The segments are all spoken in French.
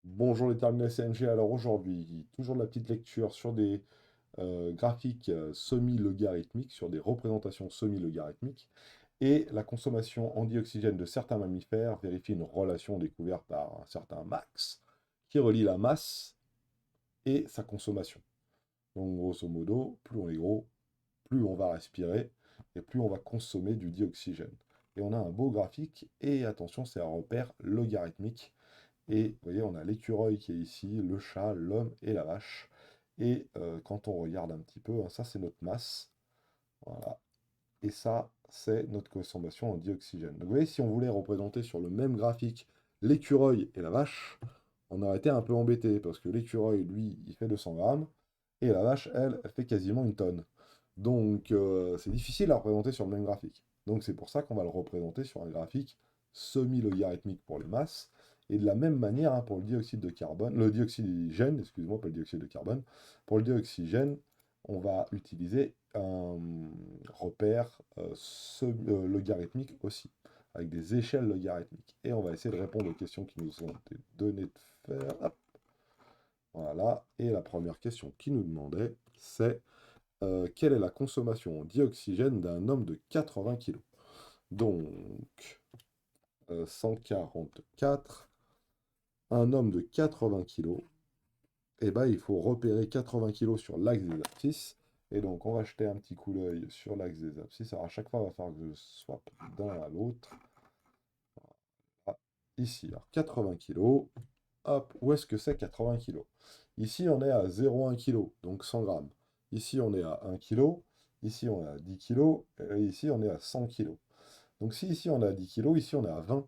Bonjour les terminaux CNG, alors aujourd'hui, toujours de la petite lecture sur des graphiques semi-logarithmiques, sur des représentations semi-logarithmiques, et la consommation en dioxygène de certains mammifères vérifie une relation découverte par un certain Max, qui relie la masse et sa consommation. Donc grosso modo, plus on est gros, plus on va respirer, et plus on va consommer du dioxygène. Et on a un beau graphique, et attention, c'est un repère logarithmique. Et vous voyez, on a l'écureuil qui est ici, le chat, l'homme et la vache. Et quand on regarde un petit peu, hein, ça c'est notre masse. Voilà. Et ça, c'est notre consommation en dioxygène. Donc vous voyez, si on voulait représenter sur le même graphique l'écureuil et la vache, on aurait été un peu embêté, parce que l'écureuil, lui, il fait 200 grammes, et la vache, elle, elle fait quasiment une tonne. Donc c'est difficile à représenter sur le même graphique. Donc c'est pour ça qu'on va le représenter sur un graphique semi-logarithmique pour les masses, et de la même manière hein, pour le dioxyde de carbone, le dioxygène, excuse-moi, pas le dioxyde de carbone, pour le dioxygène, on va utiliser un repère logarithmique aussi, avec des échelles logarithmiques. Et on va essayer de répondre aux questions qui nous ont été données de faire. Hop, voilà. Et la première question qui nous demandait, c'est quelle est la consommation d'oxygène d'un homme de 80 kilos? Donc, 144, un homme de 80 kilos, eh ben, il faut repérer 80 kilos sur l'axe des abscisses. Et donc, on va jeter un petit coup d'œil sur l'axe des abscisses. Alors, à chaque fois, il va falloir que je swap d'un à l'autre. Ah, ici, alors 80 kilos. Hop, où est-ce que c'est 80 kilos? Ici, on est à 0,1 kg, donc 100 grammes. Ici, on est à 1 kg. Ici, on est à 10 kilos. Et ici, on est à 100 kilos. Donc, si ici, on est à 10 kilos, ici, on est à 20.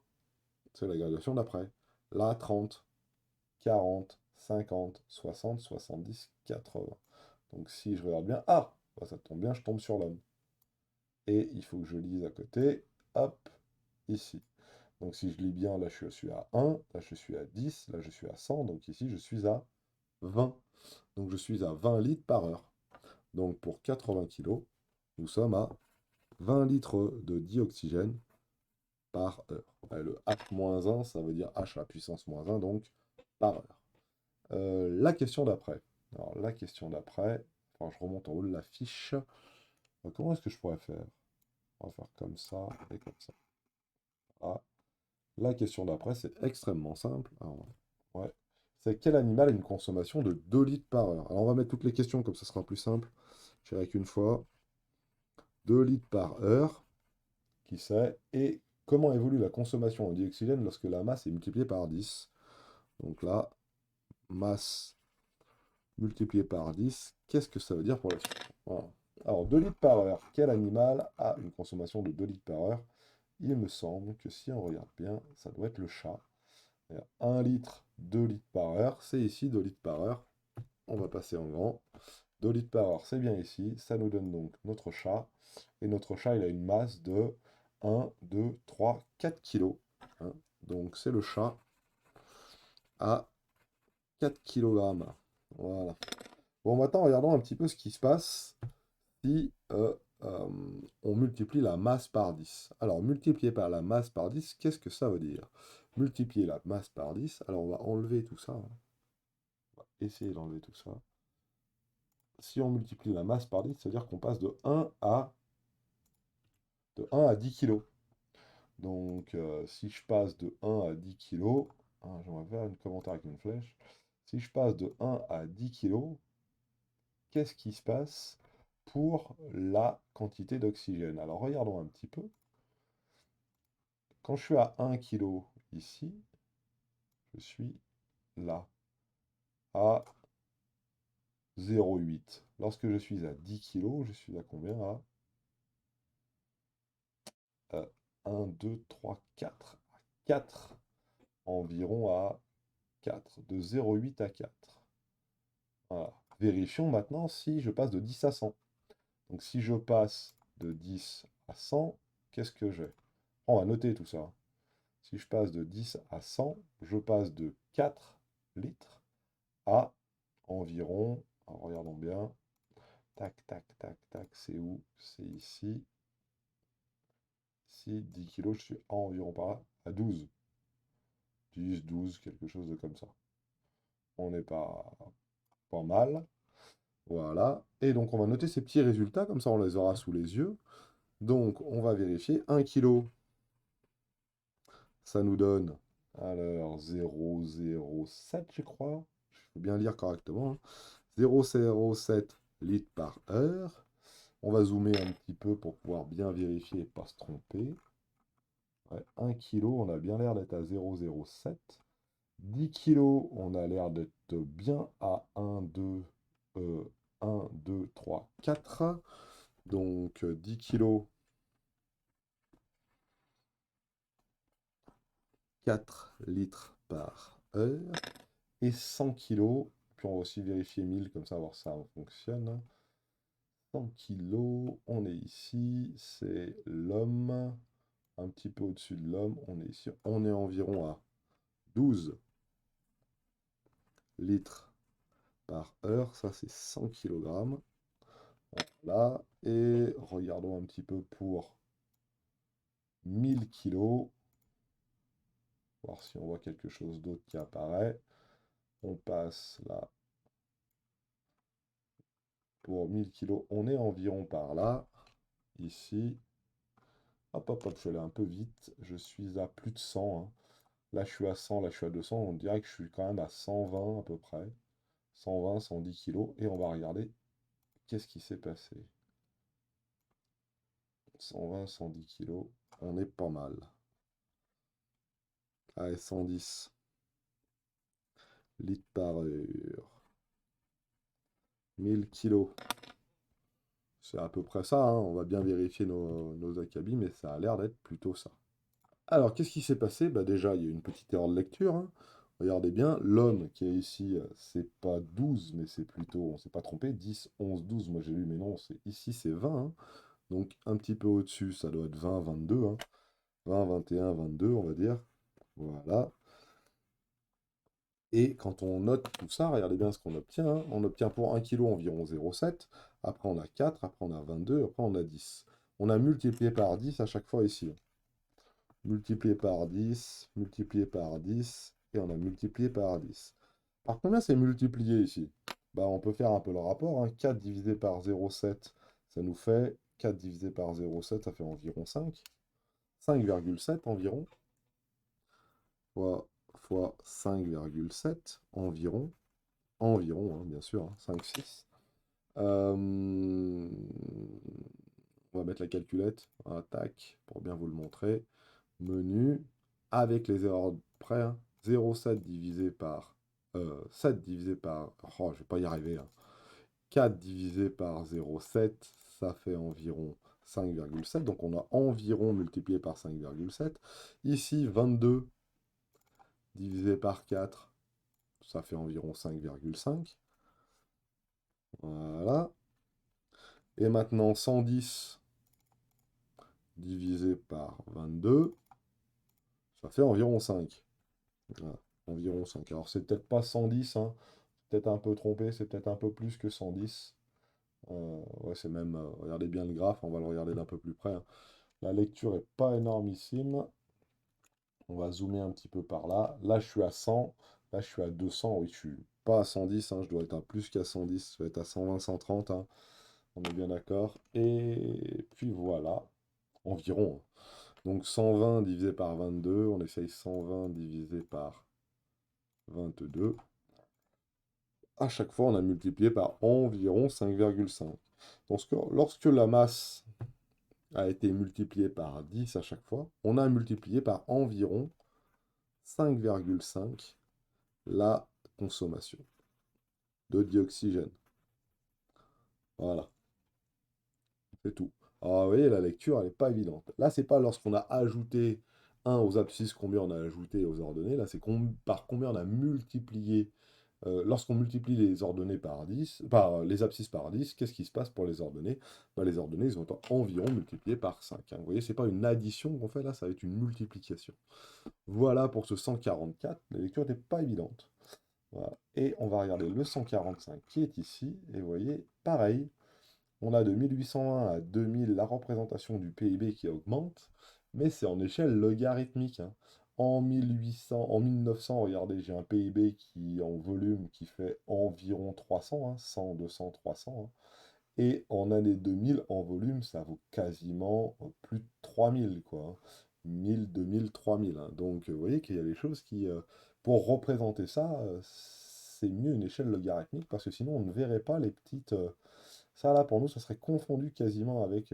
C'est la gradation d'après. Là, 30, 40, 50, 60, 70, 80. Donc, si je regarde bien, ah, bah, ça tombe bien, je tombe sur l'homme. Et il faut que je lise à côté. Hop, ici. Donc si je lis bien, là je suis à 1, là je suis à 10, là je suis à 100, donc ici je suis à 20. Donc je suis à 20 litres par heure. Donc pour 80 kilos, nous sommes à 20 litres de dioxygène par heure. Et le H-1, ça veut dire H à la puissance moins 1, donc par heure. La question d'après. Alors la question d'après, enfin, je remonte en haut de la fiche. Comment est-ce que je pourrais faire? On va faire comme ça et comme ça. Ah, la question d'après, c'est extrêmement simple. Alors, ouais. C'est quel animal a une consommation de 2 litres par heure? Alors on va mettre toutes les questions comme ça sera plus simple. Je dirais qu'une fois. 2 litres par heure, qui sait? Et comment évolue la consommation en dioxygène lorsque la masse est multipliée par 10? Donc là, masse multipliée par 10, qu'est-ce que ça veut dire pour la suite? Voilà. Alors 2 litres par heure, quel animal a une consommation de 2 litres par heure? Il me semble que si on regarde bien, ça doit être le chat. 1 litre, 2 litres par heure, c'est ici 2 litres par heure. On va passer en grand. 2 litres par heure, c'est bien ici. Ça nous donne donc notre chat. Et notre chat, il a une masse de 1, 2, 3, 4 kilos. Hein. Donc c'est le chat à 4 kilogrammes. Voilà. Bon, maintenant, regardons un petit peu ce qui se passe si euh, on multiplie la masse par 10. Alors, multiplier par la masse par 10, qu'est-ce que ça veut dire? Multiplier la masse par 10, alors on va enlever tout ça. Hein. On va essayer d'enlever tout ça. Si on multiplie la masse par 10, c'est-à-dire qu'on passe de 1 à 10 kilos. Donc, si je passe de 1 à 10 kilos, hein, j'aimerais faire un commentaire avec une flèche. Si je passe de 1 à 10 kilos, qu'est-ce qui se passe pour la quantité d'oxygène? Alors, regardons un petit peu. Quand je suis à 1 kilo ici, je suis là, à 0,8. Lorsque je suis à 10 kilos, je suis à combien? À 1, 2, 3, 4. 4. Environ à 4. De 0,8 à 4. Voilà. Vérifions maintenant si je passe de 10 à 100. Donc si je passe de 10 à 100, qu'est-ce que j'ai? On va noter tout ça. Si je passe de 10 à 100, je passe de 4 litres à environ, alors regardons bien, tac, tac, tac, tac, c'est où? C'est ici. Si 10 kilos, je suis à environ par là, à 12. 10, 12, quelque chose de comme ça. On n'est pas mal. Voilà. Et donc, on va noter ces petits résultats, comme ça, on les aura sous les yeux. Donc, on va vérifier. 1 kg, ça nous donne, alors, 0,07, je crois. Il faut bien lire correctement, hein. 0,07 litres par heure. On va zoomer un petit peu pour pouvoir bien vérifier et pas se tromper. Ouais, 1 kg, on a bien l'air d'être à 0,07. 10 kilos, on a l'air d'être bien à 1, 2, 3, 4. Donc 10 kilos, 4 litres par heure. Et 100 kilos, puis on va aussi vérifier 1000, comme ça, voir si ça fonctionne. 100 kilos, on est ici, c'est l'homme, un petit peu au-dessus de l'homme, on est ici, on est environ à 12 litres par heure, ça c'est 100 kg. Voilà, et regardons un petit peu pour 1000 kilos, voir si on voit quelque chose d'autre qui apparaît. On passe là, pour 1000 kilos, on est environ par là, ici. Hop, hop, hop, je suis allé un peu vite, je suis à plus de 100, hein. Là, je suis à 100, là, je suis à 200, on dirait que je suis quand même à 120 à peu près. 120, 110 kilos, et on va regarder qu'est-ce qui s'est passé. 120, 110 kilos, on est pas mal. Allez, 110 litres par heure. 1000 kilos. C'est à peu près ça, hein. On va bien vérifier nos acabis, mais ça a l'air d'être plutôt ça. Alors, qu'est-ce qui s'est passé? Bah déjà, il y a une petite erreur de lecture, hein. Regardez bien, l'homme qui est ici, c'est pas 12, mais c'est plutôt, on s'est pas trompé, 10, 11, 12, moi j'ai lu, mais non, c'est ici c'est 20, hein. Donc un petit peu au-dessus, ça doit être 20, 22, hein. 20, 21, 22, on va dire. Voilà. Et quand on note tout ça, regardez bien ce qu'on obtient, hein. On obtient pour 1 kg environ 0,7. Après on a 4, après on a 22, après on a 10. On a multiplié par 10 à chaque fois ici. Multiplié par 10, multiplié par 10, et on a multiplié par 10. Par combien c'est multiplié ici? Bah, on peut faire un peu le rapport, hein. 4 divisé par 0,7, ça nous fait 4 divisé par 0,7, ça fait environ 5. 5,7 environ, fois 5,7 environ, environ, hein, bien sûr, hein, 5, 6. On va mettre la calculette, tac, pour bien vous le montrer. Menu, avec les erreurs près, hein, 0,7 divisé par 7 divisé par, oh, je vais pas y arriver, hein. 4 divisé par 0,7, ça fait environ 5,7. Donc on a environ multiplié par 5,7. Ici, 22 divisé par 4, ça fait environ 5,5. Voilà. Et maintenant, 110 divisé par 22, ça fait environ 5. Voilà, environ 5. Alors, c'est peut-être pas 110, hein. Peut-être un peu trompé, c'est peut-être un peu plus que 110. Ouais, c'est même, regardez bien le graphe, on va le regarder d'un peu plus près, hein. La lecture est pas énormissime. On va zoomer un petit peu par là. Là, je suis à 100. Là, je suis à 200. Oui, je suis pas à 110, hein. Je dois être à plus qu'à 110. Je dois être à 120, 130, hein. On est bien d'accord. Et puis voilà, environ, hein. Donc 120 divisé par 22. On essaye 120 divisé par 22. À chaque fois, on a multiplié par environ 5,5. Donc, lorsque la masse a été multipliée par 10 à chaque fois, on a multiplié par environ 5,5 la consommation de dioxygène. Voilà, c'est tout. Alors, vous voyez, la lecture, elle n'est pas évidente. Là, c'est pas lorsqu'on a ajouté 1 aux abscisses, combien on a ajouté aux ordonnées. Là, c'est par combien on a multiplié. Lorsqu'on multiplie les ordonnées par 10, les abscisses par 10, qu'est-ce qui se passe pour les ordonnées? Bah, les ordonnées, ils vont être environ multipliées par 5, hein. Vous voyez, c'est pas une addition qu'on fait là, ça va être une multiplication. Voilà pour ce 144. La lecture n'est pas évidente. Voilà. Et on va regarder le 145 qui est ici. Et vous voyez, pareil, on a de 1801 à 2000 la représentation du PIB qui augmente, mais c'est en échelle logarithmique, hein. En 1800, en 1900, regardez, j'ai un PIB qui, en volume, qui fait environ 300, hein, 100, 200, 300, hein. Et en année 2000, en volume, ça vaut quasiment plus de 3000, quoi, hein. 1000, 2000, 3000, hein. Donc, vous voyez qu'il y a des choses qui, pour représenter ça, c'est mieux une échelle logarithmique, parce que sinon, on ne verrait pas les petites... ça, là, pour nous, ça serait confondu quasiment avec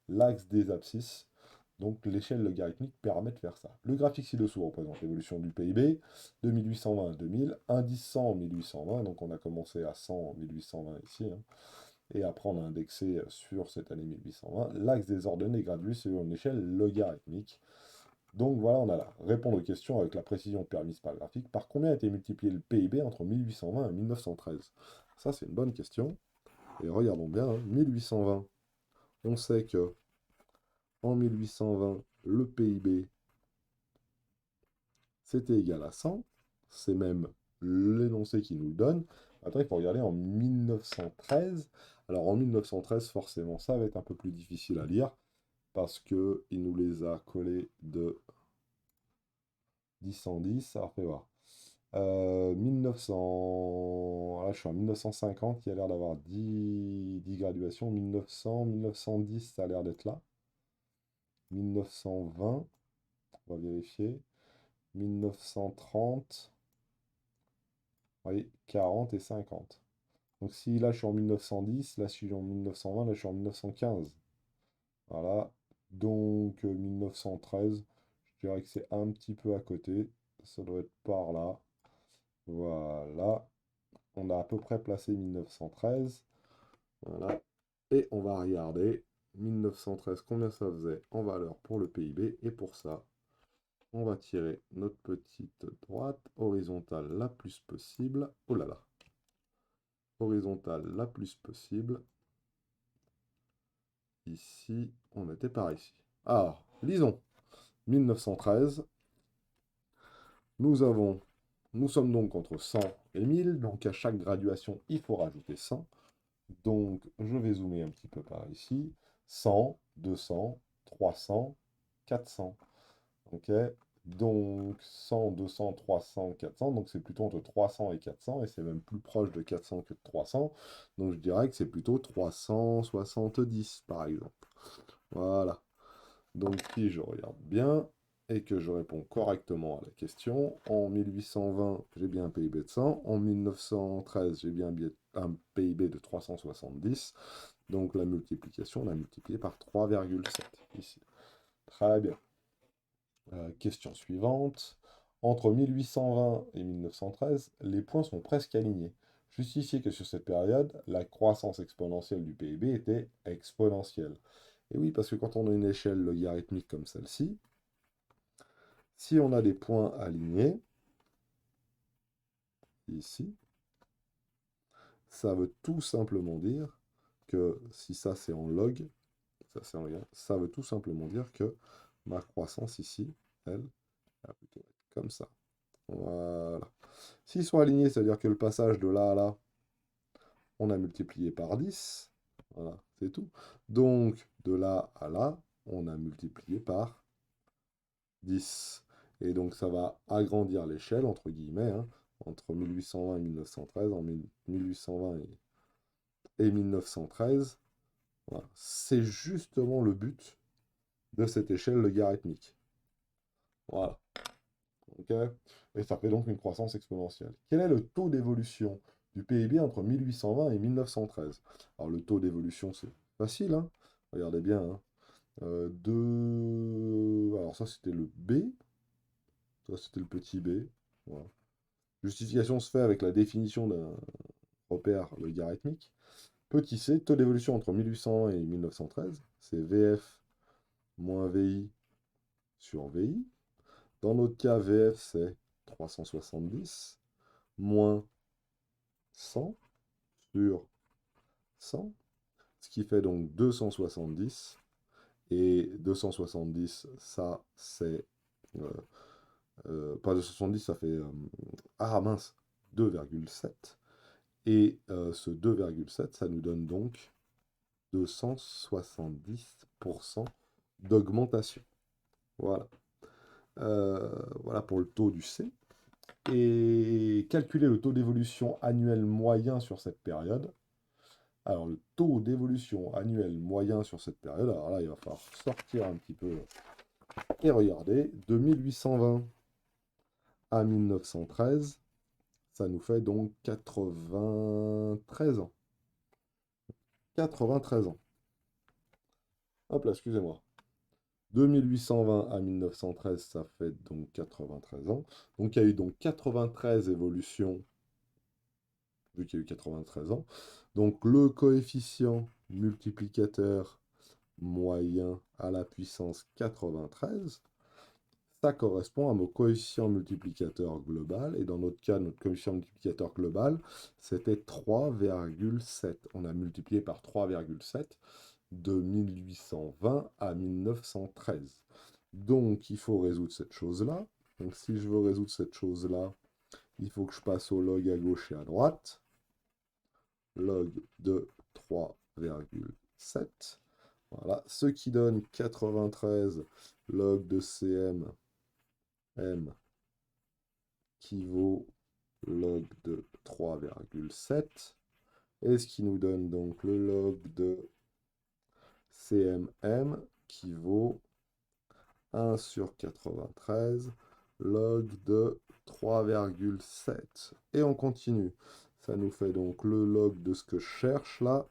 l'axe des abscisses. Donc, l'échelle logarithmique permet de faire ça. Le graphique ci-dessous représente l'évolution du PIB de 1820 à 2000, indice 100 en 1820, donc on a commencé à 100 en 1820 ici, hein. Et après, on a indexé sur cette année 1820. L'axe des ordonnées graduées sur une échelle logarithmique. Donc voilà, on a là. Répondre aux questions avec la précision permise par le graphique. Par combien a été multiplié le PIB entre 1820 et 1913? Ça, c'est une bonne question. Et regardons bien, hein, 1820. On sait que en 1820, le PIB, c'était égal à 100. C'est même l'énoncé qui nous le donne. Après, il faut regarder en 1913. Alors en 1913, forcément, ça va être un peu plus difficile à lire parce que il nous les a collés de 10 en 10. Alors, fais voir. 1900, là je suis en 1950, il y a l'air d'avoir 10 graduations. 1900, 1910, ça a l'air d'être là. 1920, on va vérifier. 1930, oui, 40 et 50. Donc si là je suis en 1910, là je suis en 1920, là je suis en 1915. Voilà. Donc 1913, je dirais que c'est un petit peu à côté. Ça doit être par là. Voilà. On a à peu près placé 1913. Voilà. Et on va regarder 1913, combien ça faisait en valeur pour le PIB. Et pour ça, on va tirer notre petite droite horizontale la plus possible. Oh là là. Horizontale la plus possible. Ici, on était par ici. Alors, lisons. 1913, nous sommes donc entre 100 et 1000, donc à chaque graduation, il faut rajouter 100. Donc, je vais zoomer un petit peu par ici. 100, 200, 300, 400. Ok? Donc, 100, 200, 300, 400. Donc, c'est plutôt entre 300 et 400. Et c'est même plus proche de 400 que de 300. Donc, je dirais que c'est plutôt 370, par exemple. Voilà. Donc, si je regarde bien et que je réponds correctement à la question, en 1820, j'ai bien un PIB de 100. En 1913, j'ai bien un PIB de 370. Donc, la multiplication, on a multiplié par 3,7 ici. Très bien. Question suivante. Entre 1820 et 1913, les points sont presque alignés. Justifiez que sur cette période, la croissance exponentielle du PIB était exponentielle. Et oui, parce que quand on a une échelle logarithmique comme celle-ci, si on a des points alignés, ici, ça veut tout simplement dire que si ça c'est en log, ça c'est en lien, ça veut tout simplement dire que ma croissance ici, elle, va plutôt être comme ça. Voilà. S'ils sont alignés, c'est-à-dire que le passage de là à là, on a multiplié par 10. Voilà, c'est tout. Donc, de là à là, on a multiplié par 10. Et donc, ça va agrandir l'échelle, entre guillemets, hein, entre 1820 et 1913, en 1820 et 1913. Voilà. C'est justement le but de cette échelle logarithmique. Voilà. Ok. Et ça fait donc une croissance exponentielle. Quel est le taux d'évolution du PIB entre 1820 et 1913? Alors le taux d'évolution, c'est facile, hein. Regardez bien, hein. Alors ça, c'était le B. Ça, c'était le petit b. Voilà. Justification se fait avec la définition d'un repère logarithmique. Petit c, taux d'évolution entre 1820 et 1913, c'est VF moins VI sur VI. Dans notre cas, VF, c'est 370 moins 100 sur 100, ce qui fait donc 270. Et 270, ça, c'est... pas 270, ça fait... ah mince, 2,7. Et ce 2,7, ça nous donne donc 270% d'augmentation. Voilà. Voilà pour le taux du C. Et calculer le taux d'évolution annuel moyen sur cette période. Alors, le taux d'évolution annuel moyen sur cette période, alors là, il va falloir sortir un petit peu et regarder. De 1820 à 1913, ça nous fait donc 93 ans. 93 ans. Hop là, excusez-moi. De 1820 à 1913, ça fait donc 93 ans. Donc il y a eu donc 93 évolutions, vu qu'il y a eu 93 ans. Donc le coefficient multiplicateur moyen à la puissance 93, ça correspond à mon coefficient multiplicateur global. Et dans notre cas, notre coefficient multiplicateur global, c'était 3,7. On a multiplié par 3,7 de 1820 à 1913. Donc, il faut résoudre cette chose-là. Donc, si je veux résoudre cette chose-là, il faut que je passe au log à gauche et à droite. Log de 3,7. Voilà, ce qui donne 93 log de CM M qui vaut log de 3,7. Et ce qui nous donne donc le log de CMM qui vaut 1 sur 93 log de 3,7. Et on continue. Ça nous fait donc le log de ce que je cherche là,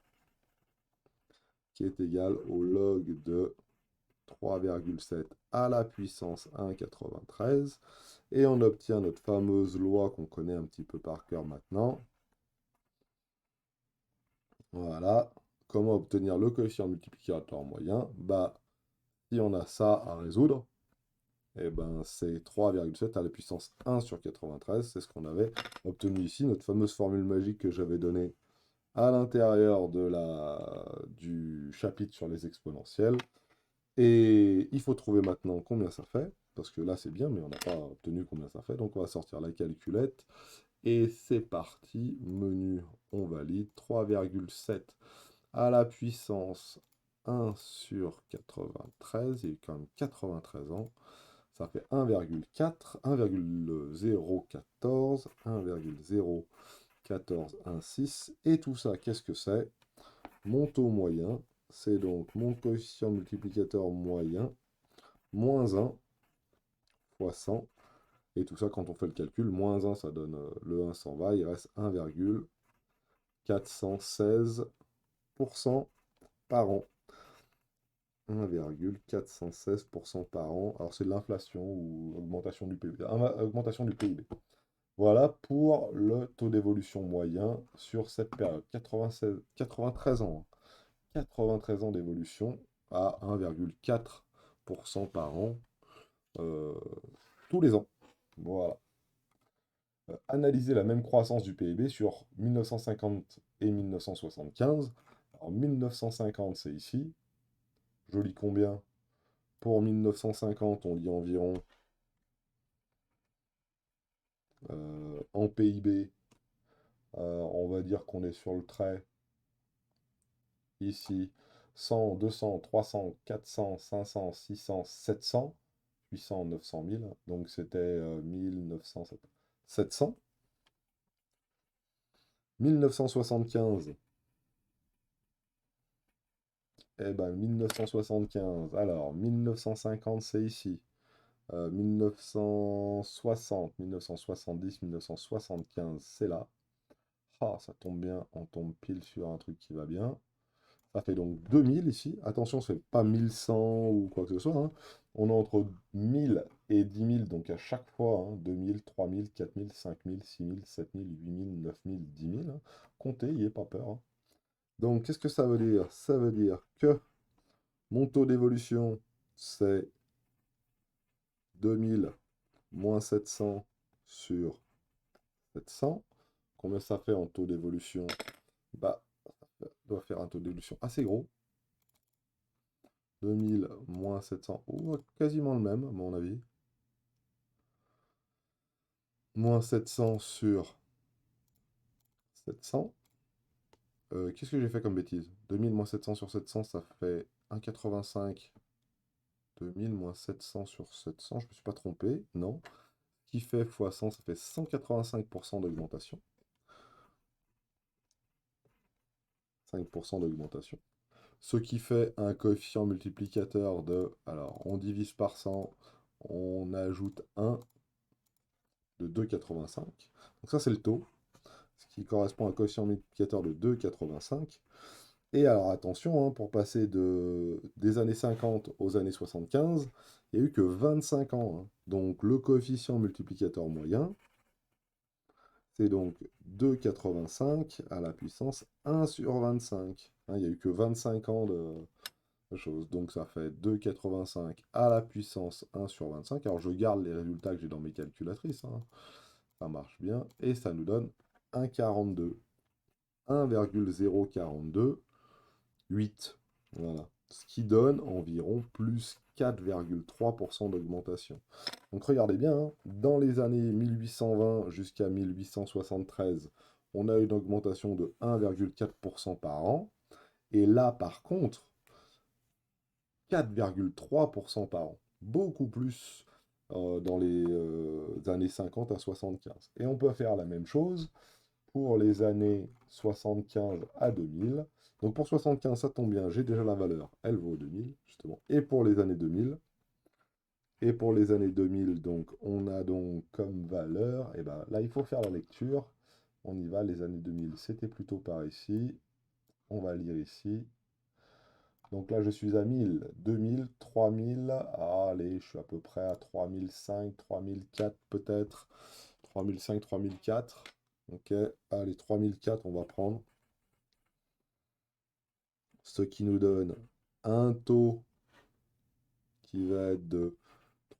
qui est égal au log de 3,7 à la puissance 1,93. Et on obtient notre fameuse loi qu'on connaît un petit peu par cœur maintenant. Voilà. Comment obtenir le coefficient multiplicateur moyen? Bah, si on a ça à résoudre, et ben c'est 3,7 à la puissance 1 sur 93. C'est ce qu'on avait obtenu ici, notre fameuse formule magique que j'avais donnée à l'intérieur du chapitre sur les exponentielles. Et il faut trouver maintenant combien ça fait, parce que là c'est bien, mais on n'a pas obtenu combien ça fait. Donc on va sortir la calculette. Et c'est parti, menu, on valide. 3,7 à la puissance 1 sur 93, il y a eu quand même 93 ans. Ça fait 1,4, 1,014, 1,01416. Et tout ça, qu'est-ce que c'est? Mon taux moyen, c'est donc mon coefficient multiplicateur moyen, moins 1 fois 100. Et tout ça, quand on fait le calcul, moins 1, ça donne le 1 s'en va, il reste 1,416% par an. 1,416% par an. Alors c'est de l'inflation ou augmentation du PIB. Augmentation du PIB. Voilà pour le taux d'évolution moyen sur cette période. 93 ans. 93 ans d'évolution à 1,4% par an euh, tous les ans. Voilà. Analyser la même croissance du PIB sur 1950 et 1975. Alors 1950, c'est ici. Je lis combien? Pour 1950, on lit environ en PIB. On va dire qu'on est sur le trait ici. 100, 200, 300, 400, 500, 600, 700, 800, 900 000. Donc c'était 1900, 700. 1975. Eh ben 1975. Alors 1950, c'est ici. 1960, 1970, 1975, c'est là. Ah, ça tombe bien, on tombe pile sur un truc qui va bien. Ça fait donc 2000 ici. Attention, c'est pas 1100 ou quoi que ce soit, hein. On est entre 1000 et 10 000, donc à chaque fois, hein, 2000, 3000, 4000, 5000, 6000, 7000, 8000, 9000, 10 000. Hein. Comptez, n'ayez pas peur. Hein. Donc, qu'est-ce que ça veut dire? Ça veut dire que mon taux d'évolution, c'est 2000 moins 700 sur 700. Combien ça fait en taux d'évolution? Bah, ça doit faire un taux d'évolution assez gros. 2000 moins 700, ou quasiment le même, à mon avis. Moins 700 sur 700. Qu'est-ce que j'ai fait comme bêtise? 2000 moins 700 sur 700, ça fait 1,85 2000 moins 700 sur 700, je ne me suis pas trompé, non. Qui fait fois 100, ça fait 185% d'augmentation. 5% d'augmentation. Ce qui fait un coefficient multiplicateur de... Alors, on divise par 100, on ajoute 1 de 2,85. Donc ça, c'est le taux, ce qui correspond à un coefficient multiplicateur de 2,85. Et alors attention, hein, pour passer des années 50 aux années 75, il n'y a eu que 25 ans, hein. Donc le coefficient multiplicateur moyen, c'est donc 2,85 à la puissance 1 sur 25. Hein, il n'y a eu que 25 ans de choses. Donc ça fait 2,85 à la puissance 1 sur 25. Alors je garde les résultats que j'ai dans mes calculatrices, hein. Ça marche bien. Et ça nous donne 1,42. 1,042. 8. Voilà. Ce qui donne environ plus 4,3% d'augmentation. Donc regardez bien, hein, dans les années 1820 jusqu'à 1873, on a une augmentation de 1,4% par an. Et là, par contre, 4,3% par an. Beaucoup plus dans les années 50 à 75. Et on peut faire la même chose pour les années 75 à 2000. Donc pour 75, ça tombe bien, j'ai déjà la valeur, elle vaut 2000, justement. Et pour les années 2000, donc on a donc comme valeur, et ben là il faut faire la lecture. On y va, les années 2000, c'était plutôt par ici. On va lire ici. Donc là je suis à 1000, 2000, 3000, allez, je suis à peu près à 3005, 3004 peut-être. 3005, 3004. Ok, allez, 3004 on va prendre. Ce qui nous donne un taux qui va être de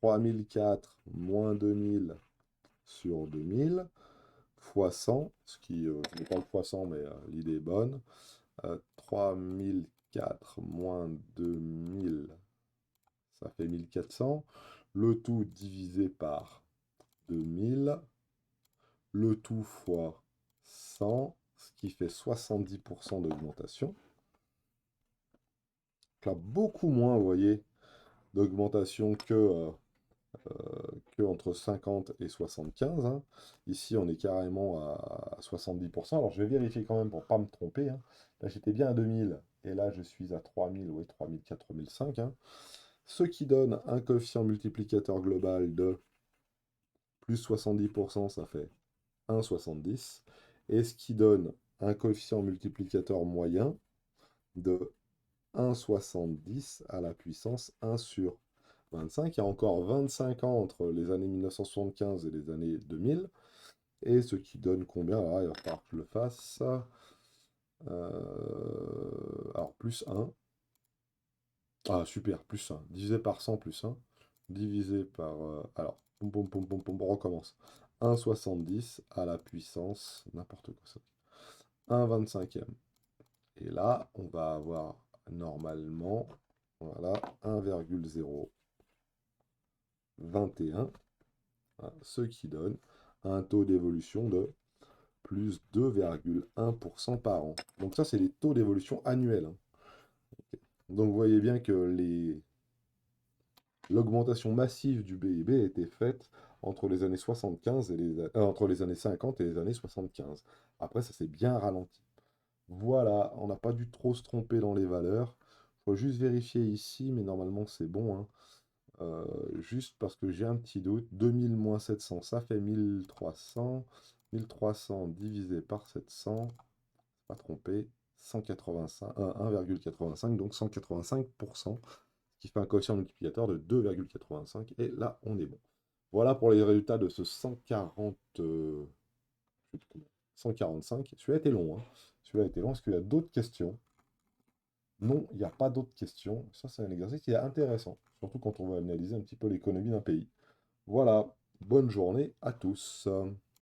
3004 moins 2000 sur 2000 fois 100, ce qui, je n'ai pas le fois 100, mais l'idée est bonne. 3004 moins 2000, ça fait 1400. Le tout divisé par 2000, le tout fois 100, ce qui fait 70% d'augmentation. Là, beaucoup moins, vous voyez, d'augmentation que entre 50 et 75, hein. Ici, on est carrément à 70%. Alors, je vais vérifier quand même pour ne pas me tromper, hein. Là, j'étais bien à 2000 et là, je suis à 3000, oui, 3004, 3005, hein. Ce qui donne un coefficient multiplicateur global de plus 70%, ça fait 1,70. Et ce qui donne un coefficient multiplicateur moyen de 1,70 à la puissance 1 sur 25. Il y a encore 25 ans entre les années 1975 et les années 2000. Et ce qui donne combien? Alors, il va falloir que je le fasse. Alors, plus 1. Ah, super, plus 1. Divisé par 100 plus 1. Divisé par... alors, pom, pom, pom, pom, pom, on recommence. 1,70 à la puissance... N'importe quoi ça. 1,25e. Et là, on va avoir normalement... Voilà, 1,021, ce qui donne un taux d'évolution de plus 2,1% par an. Donc ça, c'est les taux d'évolution annuels, hein. Donc vous voyez bien que l'augmentation massive du PIB a été faite entre les années 75 et entre les années 50 et les années 75. Après, ça s'est bien ralenti. Voilà, on n'a pas dû trop se tromper dans les valeurs. Il faut juste vérifier ici, mais normalement c'est bon, hein. Juste parce que j'ai un petit doute. 2000 moins 700, ça fait 1300. 1300 divisé par 700, pas trompé, 185, 1,85, donc 185%, ce qui fait un coefficient multiplicateur de 2,85. Et là, on est bon. Voilà pour les résultats de ce 140, 145. Celui-là était long, hein. Celui-là était long. Est-ce qu'il y a d'autres questions? Non, il n'y a pas d'autres questions. Ça, c'est un exercice qui est intéressant, surtout quand on va analyser un petit peu l'économie d'un pays. Voilà, bonne journée à tous.